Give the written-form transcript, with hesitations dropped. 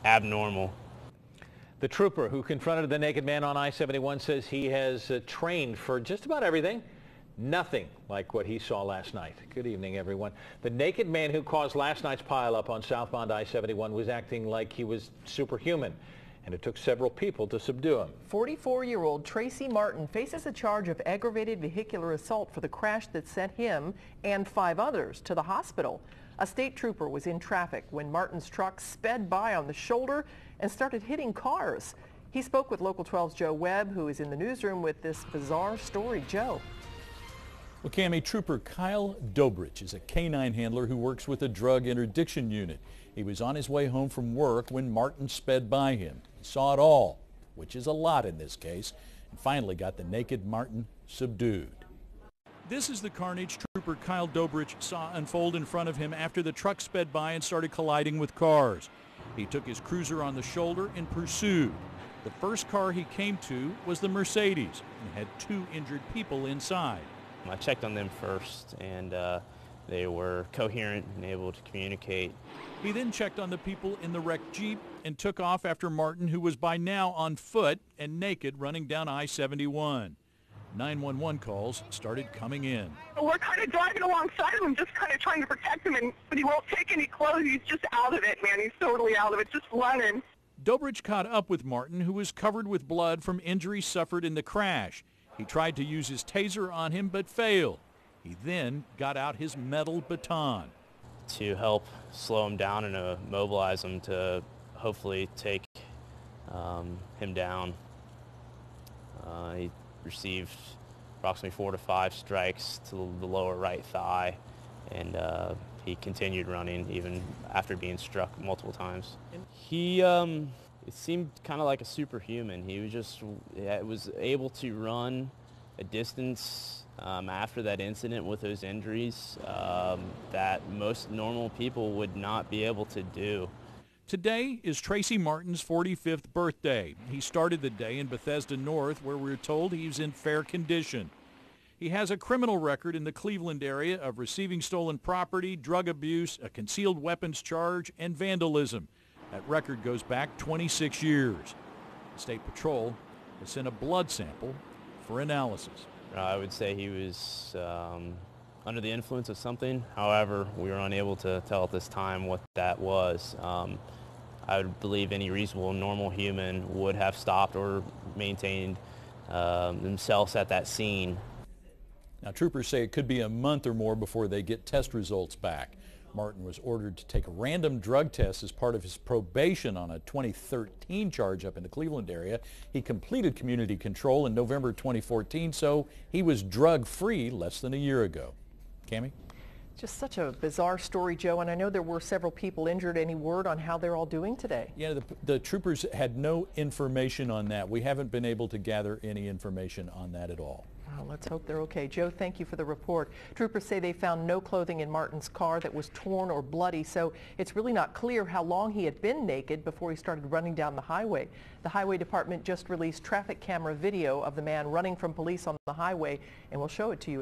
abnormal. The trooper who confronted the naked man on I-71 says he has trained for just about everything. Nothing like what he saw last night. Good evening, everyone. The naked man who caused last night's pileup on southbound I-71 was acting like he was superhuman, and it took several people to subdue him. 44-year-old Tracy Martin faces a charge of aggravated vehicular assault for the crash that sent him and 5 others to the hospital. A state trooper was in traffic when Martin's truck sped by on the shoulder and started hitting cars. He spoke with Local 12's Joe Webb, who is in the newsroom with this bizarre story. Joe. Well, Cammie, Trooper Kyle Dobrich is a canine handler who works with a drug interdiction unit. He was on his way home from work when Martin sped by him. He saw it all, which is a lot in this case, and finally got the naked Martin subdued. This is the carnage Trooper Kyle Dobrich saw unfold in front of him after the truck sped by and started colliding with cars. He took his cruiser on the shoulder and pursued. The first car he came to was the Mercedes and had 2 injured people inside. I checked on them first, and they were coherent and able to communicate. He then checked on the people in the wrecked Jeep and took off after Martin, who was by now on foot and naked running down I-71. 911 calls started coming in. We're kind of driving alongside of him, just kind of trying to protect him, but he won't take any clothes. He's just out of it, man. He's totally out of it, just running. Dobrich caught up with Martin, who was covered with blood from injuries suffered in the crash. He tried to use his taser on him but failed. He then got out his metal baton. To help slow him down and immobilize him to hopefully take him down. He received approximately 4 to 5 strikes to the lower right thigh, and he continued running even after being struck multiple times. He it seemed kind of like a superhuman. He was able to run a distance after that incident with those injuries that most normal people would not be able to do. Today is Tracy Martin's 45th birthday. He started the day in Bethesda North, where we're told he's in fair condition. He has a criminal record in the Cleveland area of receiving stolen property, drug abuse, a concealed weapons charge, and vandalism. That record goes back 26 years. State Patrol has sent a blood sample for analysis. I would say he was under the influence of something. However, we were unable to tell at this time what that was. I would believe any reasonable, normal human would have stopped or maintained themselves at that scene. Now, troopers say it could be a month or more before they get test results back. Martin was ordered to take a random drug test as part of his probation on a 2013 charge up in the Cleveland area. He completed community control in November 2014, so he was drug-free less than a year ago. Cammie? Just such a bizarre story, Joe, and I know there were several people injured. Any word on how they're all doing today? Yeah, the troopers had no information on that. We haven't been able to gather any information on that at all. Well, let's hope they're okay. Joe, thank you for the report. Troopers say they found no clothing in Martin's car that was torn or bloody, so it's really not clear how long he had been naked before he started running down the highway. The Highway Department just released traffic camera video of the man running from police on the highway, and we'll show it to you.